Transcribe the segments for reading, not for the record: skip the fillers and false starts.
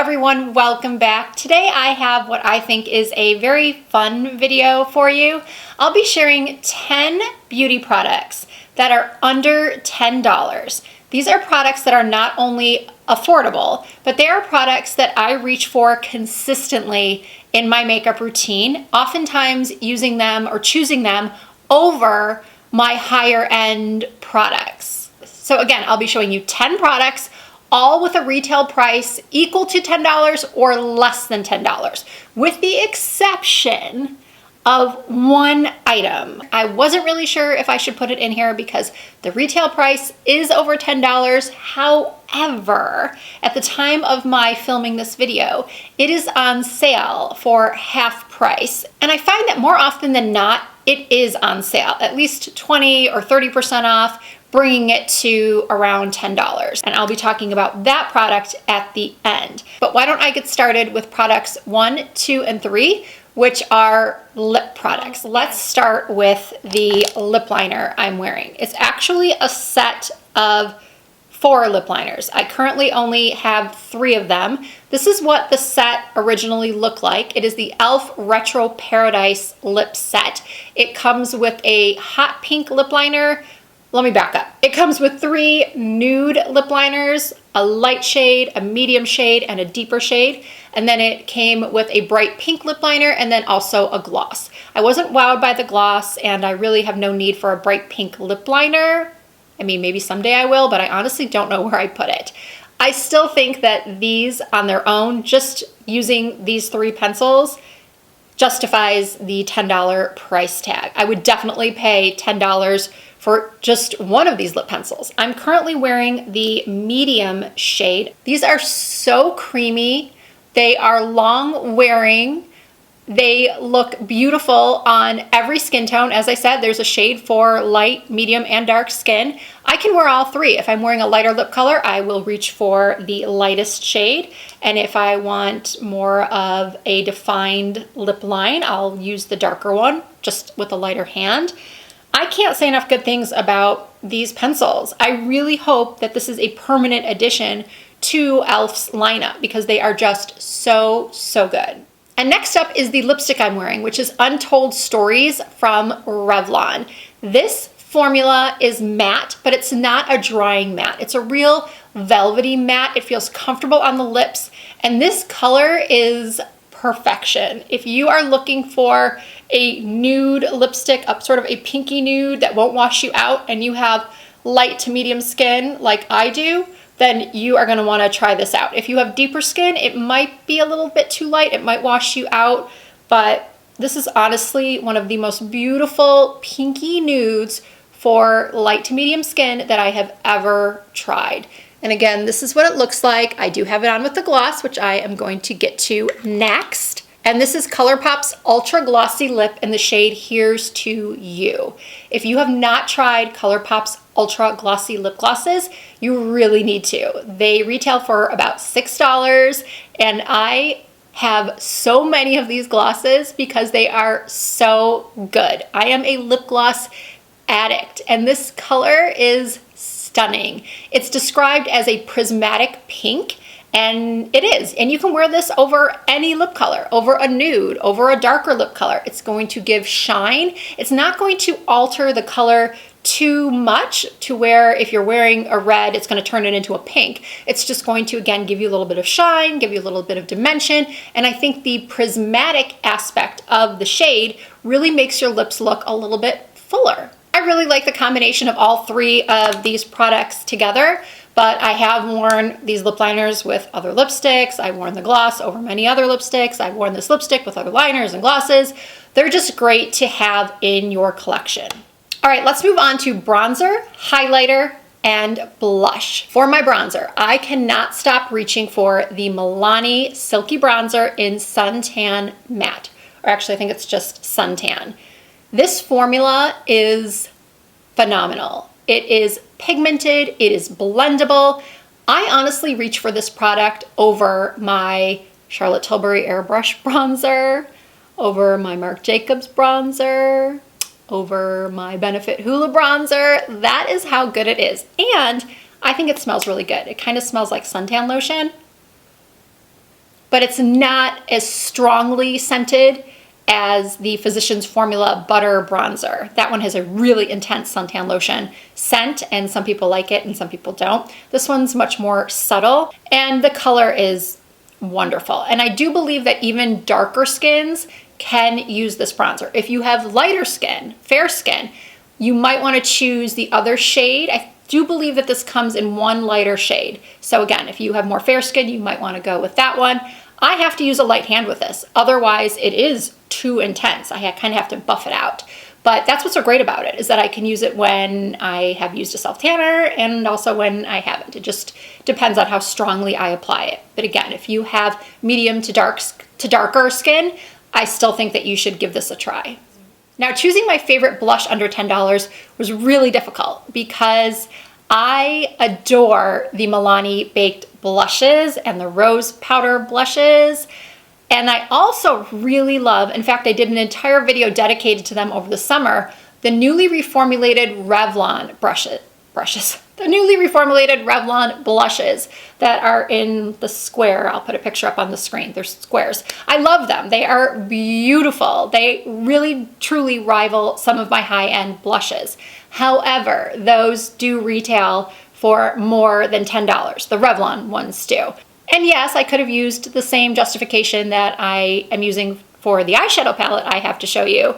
everyone, welcome back. Today I have what I think is a very fun video for you. I'll be sharing 10 beauty products that are under $10. These are products that are not only affordable, but they are products that I reach for consistently in my makeup routine, oftentimes using them or choosing them over my higher end products. So again, I'll be showing you 10 products, all with a retail price equal to $10 or less than $10, with the exception of one item. I wasn't really sure if I should put it in here because the retail price is over $10. However, at the time of my filming this video, it is on sale for half price. And I find that more often than not, it is on sale, at least 20 or 30% off, bringing it to around $10. And I'll be talking about that product at the end. But why don't I get started with products 1, 2, and 3, which are lip products. Let's start with the lip liner I'm wearing. It's actually a set of 4 lip liners. I currently only have 3 of them. This is what the set originally looked like. It is the e.l.f. Retro Paradise lip set. It comes with a hot pink lip liner. Let me back up. It comes with 3 nude lip liners, a light shade, a medium shade, and a deeper shade. And then it came with a bright pink lip liner and then also a gloss. I wasn't wowed by the gloss and I really have no need for a bright pink lip liner. I mean, maybe someday I will, but I honestly don't know where I put it. I still think that these on their own, just using these 3 pencils, justifies the $10 price tag. I would definitely pay $10 for just one of these lip pencils. I'm currently wearing the medium shade. These are so creamy. They are long wearing. They look beautiful on every skin tone. As I said, there's a shade for light, medium, and dark skin. I can wear all 3. If I'm wearing a lighter lip color, I will reach for the lightest shade. And if I want more of a defined lip line, I'll use the darker one, just with a lighter hand. I can't say enough good things about these pencils. I really hope that this is a permanent addition to e.l.f.'s lineup because they are just so good. And next up is the lipstick I'm wearing, which is Untold Stories from Revlon. This formula is matte, but it's not a drying matte. It's a real velvety matte. It feels comfortable on the lips, and this color is perfection. If you are looking for a nude lipstick, up sort of a pinky nude that won't wash you out, and you have light to medium skin like I do, then you are going to want to try this out. If you have deeper skin, it might be a little bit too light. It might wash you out, but this is honestly one of the most beautiful pinky nudes for light to medium skin that I have ever tried. And again, this is what it looks like. I do have it on with the gloss, which I am going to get to next. And this is ColourPop's Ultra Glossy Lip in the shade Here's to You. If you have not tried ColourPop's Ultra Glossy Lip Glosses, you really need to. They retail for about $6, and I have so many of these glosses because they are so good. I am a lip gloss addict, and this color is stunning. It's described as a prismatic pink, and it is. And you can wear this over any lip color, over a nude, over a darker lip color. It's going to give shine. It's not going to alter the color too much to where if you're wearing a red, it's going to turn it into a pink. It's just going to, again, give you a little bit of shine, give you a little bit of dimension. And I think the prismatic aspect of the shade really makes your lips look a little bit fuller. I really like the combination of all 3 of these products together, but I have worn these lip liners with other lipsticks. I've worn the gloss over many other lipsticks. I've worn this lipstick with other liners and glosses. They're just great to have in your collection. All right, let's move on to bronzer, highlighter, and blush. For my bronzer, I cannot stop reaching for the Milani Silky Bronzer in Suntan Matte. Or actually, I think it's just Suntan. This formula is phenomenal. It is pigmented, it is blendable. I honestly reach for this product over my Charlotte Tilbury Airbrush bronzer, over my Marc Jacobs bronzer, over my Benefit Hoola bronzer. That is how good it is. And I think it smells really good. It kind of smells like suntan lotion. but it's not as strongly scented as the Physicians Formula Butter Bronzer. That one has a really intense suntan lotion scent, and some people like it and some people don't. This one's much more subtle, and the color is wonderful. And I do believe that even darker skins can use this bronzer. If you have lighter skin, fair skin, you might want to choose the other shade. I do believe that this comes in one lighter shade. So again, if you have more fair skin, you might want to go with that one. I have to use a light hand with this. Otherwise, it is too intense. I kind of have to buff it out. But that's what's so great about it, is that I can use it when I have used a self-tanner and also when I haven't. It just depends on how strongly I apply it. But again, if you have medium to darker skin, I still think that you should give this a try. Now, choosing my favorite blush under $10 was really difficult because I adore the Milani Baked blushes and the rose powder blushes. And I also really love, in fact, I did an entire video dedicated to them over the summer, the newly reformulated Revlon the newly reformulated Revlon blushes that are in the square. I'll put a picture up on the screen. They're squares. I love them. They are beautiful. They really, truly rival some of my high-end blushes. However, those do retail for more than $10. The Revlon ones do. And yes, I could have used the same justification that I am using for the eyeshadow palette I have to show you,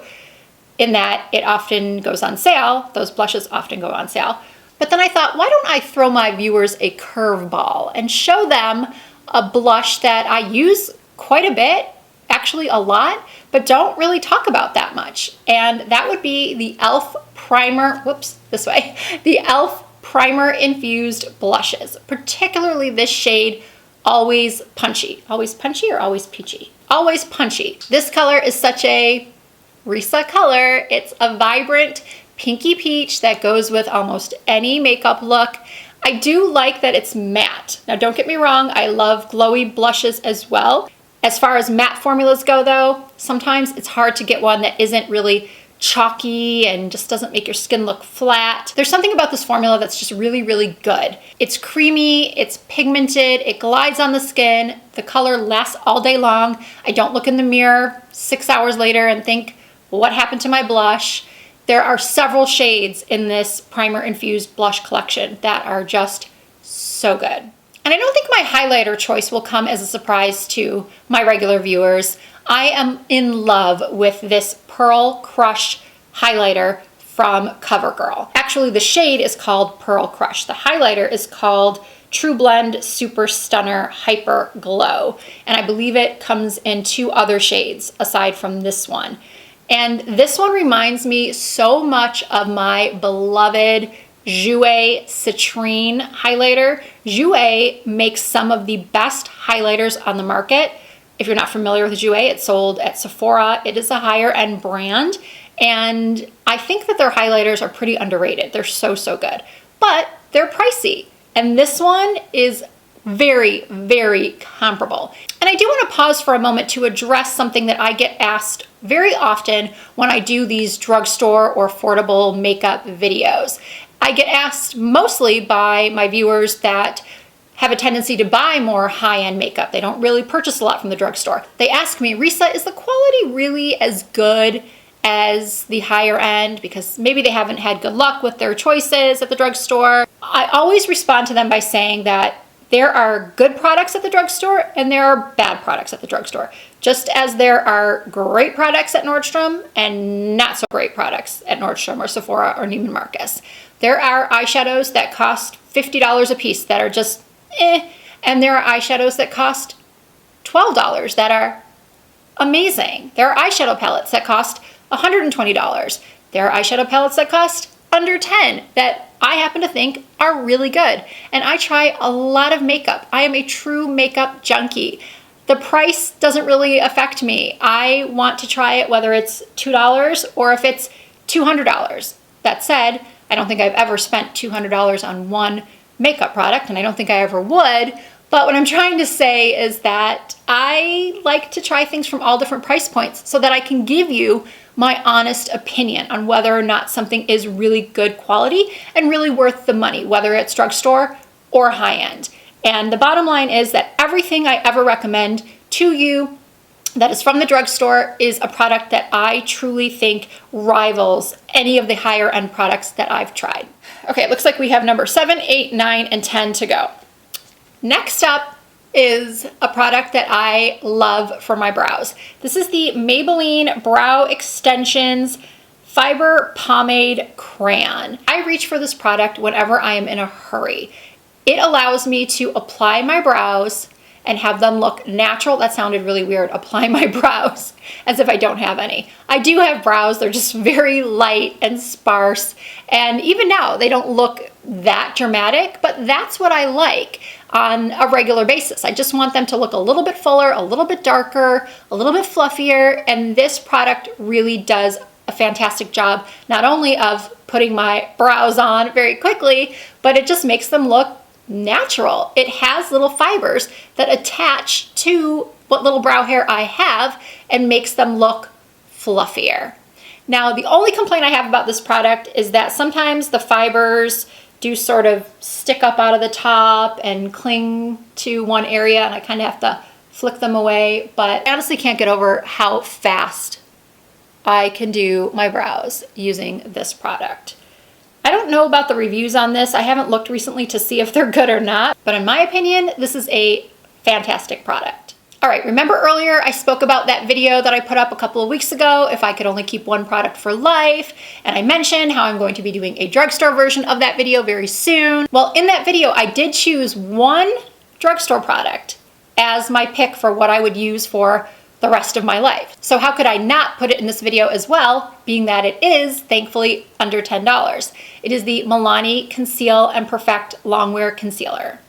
in that it often goes on sale. Those blushes often go on sale. But then I thought, why don't I throw my viewers a curveball and show them a blush that I use quite a bit, actually a lot, but don't really talk about that much. And that would be the e.l.f. Primer, the e.l.f. Primer Infused Blushes, particularly this shade, Always Punchy. Always Punchy or Always Peachy? Always Punchy. This color is such a Risa color. It's a vibrant pinky peach that goes with almost any makeup look. I do like that it's matte. Now, don't get me wrong, I love glowy blushes as well. As far as matte formulas go though, sometimes it's hard to get one that isn't really chalky and just doesn't make your skin look flat. There's something about this formula that's just really, really good. It's creamy, it's pigmented, it glides on the skin, the color lasts all day long. I don't look in the mirror 6 hours later and think, what happened to my blush? There are several shades in this primer infused blush collection that are just so good. And I don't think my highlighter choice will come as a surprise to my regular viewers. I am in love with this Pearl Crush highlighter from CoverGirl. Actually, the shade is called Pearl Crush. The highlighter is called True Blend Super Stunner Hyper Glow. And I believe it comes in 2 other shades aside from this one. And this one reminds me so much of my beloved Jouer Citrine highlighter. Jouer makes some of the best highlighters on the market. If you're not familiar with Jouer, it's sold at Sephora. It is a higher end brand. And I think that their highlighters are pretty underrated. They're so, so good. But they're pricey. And this one is very, very comparable. And I do want to pause for a moment to address something that I get asked very often when I do these drugstore or affordable makeup videos. I get asked mostly by my viewers that have a tendency to buy more high-end makeup. They don't really purchase a lot from the drugstore. They ask me, Risa, is the quality really as good as the higher end? Because maybe they haven't had good luck with their choices at the drugstore. I always respond to them by saying that there are good products at the drugstore and there are bad products at the drugstore. Just as there are great products at Nordstrom and not so great products at Nordstrom or Sephora or Neiman Marcus. There are eyeshadows that cost $50 a piece that are just and there are eyeshadows that cost $12 that are amazing. There are eyeshadow palettes that cost $120. There are eyeshadow palettes that cost under $10 that I happen to think are really good. And I try a lot of makeup. I am a true makeup junkie. The price doesn't really affect me. I want to try it whether it's $2 or if it's $200. That said, I don't think I've ever spent $200 on one makeup product, and I don't think I ever would. But what I'm trying to say is that I like to try things from all different price points so that I can give you my honest opinion on whether or not something is really good quality and really worth the money, whether it's drugstore or high-end. And the bottom line is that everything I ever recommend to you that is from the drugstore is a product that I truly think rivals any of the higher end products that I've tried. Okay, it looks like we have number 7, 8, 9, and 10 to go. Next up is a product that I love for my brows. This is the Maybelline Brow Extensions Fiber Pomade Crayon. I reach for this product whenever I am in a hurry. It allows me to apply my brows and have them look natural. That sounded really weird, apply my brows as if I don't have any. I do have brows, they're just very light and sparse. And even now, they don't look that dramatic, but that's what I like on a regular basis. I just want them to look a little bit fuller, a little bit darker, a little bit fluffier. And this product really does a fantastic job, not only of putting my brows on very quickly, but it just makes them look natural. It has little fibers that attach to what little brow hair I have and makes them look fluffier. Now, the only complaint I have about this product is that sometimes the fibers do sort of stick up out of the top and cling to one area, and I kind of have to flick them away, but I honestly can't get over how fast I can do my brows using this product. I don't know about the reviews on this. I haven't looked recently to see if they're good or not, but in my opinion, this is a fantastic product. All right, remember earlier I spoke about that video that I put up a couple of weeks ago, if I could only keep one product for life, and I mentioned how I'm going to be doing a drugstore version of that video very soon. Well, in that video, I did choose one drugstore product as my pick for what I would use for the rest of my life. So how could I not put it in this video as well, being that it is, thankfully, under $10. It is the Milani Conceal and Perfect Longwear Concealer.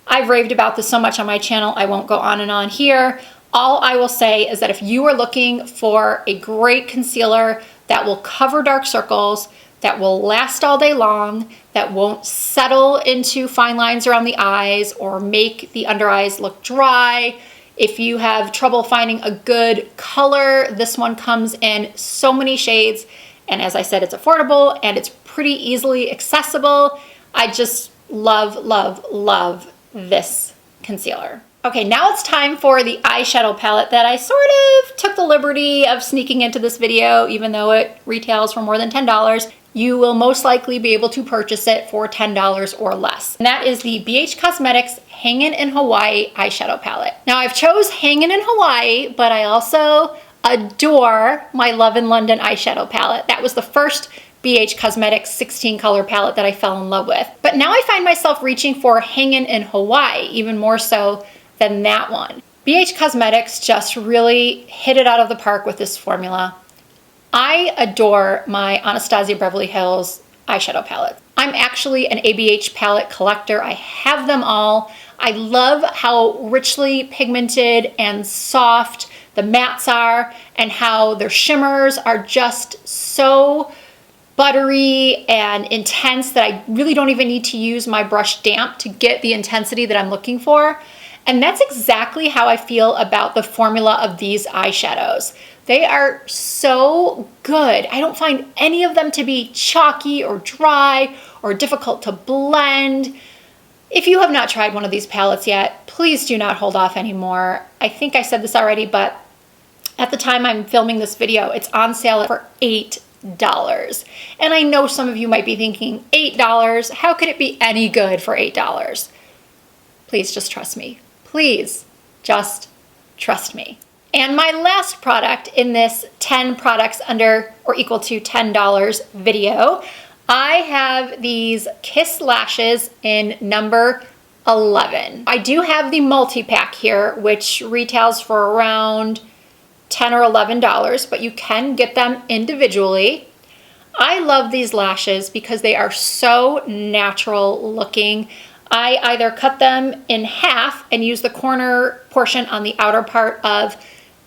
I've raved about this so much on my channel, I won't go on and on here. All I will say is that if you are looking for a great concealer that will cover dark circles, that will last all day long, that won't settle into fine lines around the eyes or make the under eyes look dry, if you have trouble finding a good color, this one comes in so many shades. And as I said, it's affordable and it's pretty easily accessible. I just love, love, love this concealer. Okay, now it's time for the eyeshadow palette that I sort of took the liberty of sneaking into this video, even though it retails for more than $10. You will most likely be able to purchase it for $10 or less. And that is the BH Cosmetics Hangin' in Hawaii eyeshadow palette. Now I've chose Hangin' in Hawaii, but I also adore my Love in London eyeshadow palette. That was the first BH Cosmetics 16 color palette that I fell in love with. But now I find myself reaching for Hangin' in Hawaii, even more so than that one. BH Cosmetics just really hit it out of the park with this formula. I adore my Anastasia Beverly Hills eyeshadow palette. I'm actually an ABH palette collector. I have them all. I love how richly pigmented and soft the mattes are and how their shimmers are just so buttery and intense that I really don't even need to use my brush damp to get the intensity that I'm looking for. And that's exactly how I feel about the formula of these eyeshadows. They are so good. I don't find any of them to be chalky or dry or difficult to blend. If you have not tried one of these palettes yet, please do not hold off anymore. I think I said this already, but at the time I'm filming this video, it's on sale for $8. And I know some of you might be thinking, $8? How could it be any good for $8? Please just trust me. Please just trust me. And my last product in this 10 products under or equal to $10 video, I have these Kiss Lashes in number 11. I do have the multi-pack here, which retails for around $10 or $11, but you can get them individually. I love these lashes because they are so natural looking. I either cut them in half and use the corner portion on the outer part of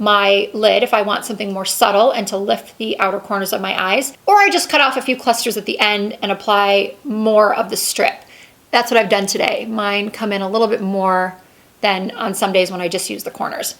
my lid if I want something more subtle and to lift the outer corners of my eyes, or I just cut off a few clusters at the end and apply more of the strip. That's what I've done today. Mine come in a little bit more than on some days when I just use the corners.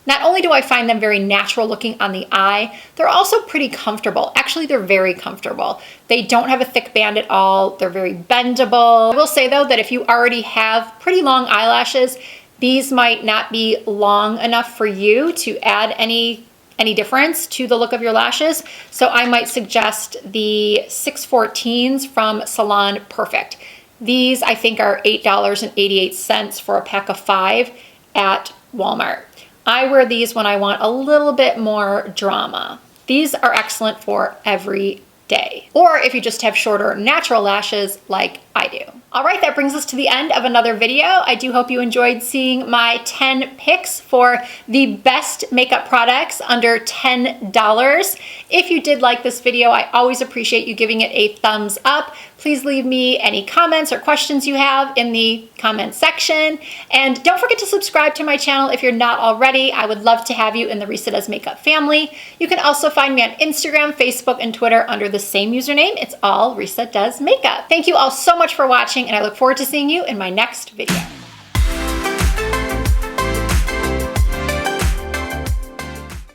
Not only do I find them very natural looking on the eye, they're also pretty comfortable. Actually, they're very comfortable. They don't have a thick band at all. They're very bendable. I will say though that if you already have pretty long eyelashes, these might not be long enough for you to add any difference to the look of your lashes. So I might suggest the 614s from Salon Perfect. These I think are $8.88 for a pack of 5 at Walmart. I wear these when I want a little bit more drama. These are excellent for every day. Or if you just have shorter natural lashes like I do. All right, that brings us to the end of another video. I do hope you enjoyed seeing my 10 picks for the best makeup products under $10. If you did like this video, I always appreciate you giving it a thumbs up. Please leave me any comments or questions you have in the comment section. And don't forget to subscribe to my channel if you're not already. I would love to have you in the Risa Does Makeup family. You can also find me on Instagram, Facebook, and Twitter under the same username. It's all Risa Does Makeup. Thank you all so much for watching, and I look forward to seeing you in my next video.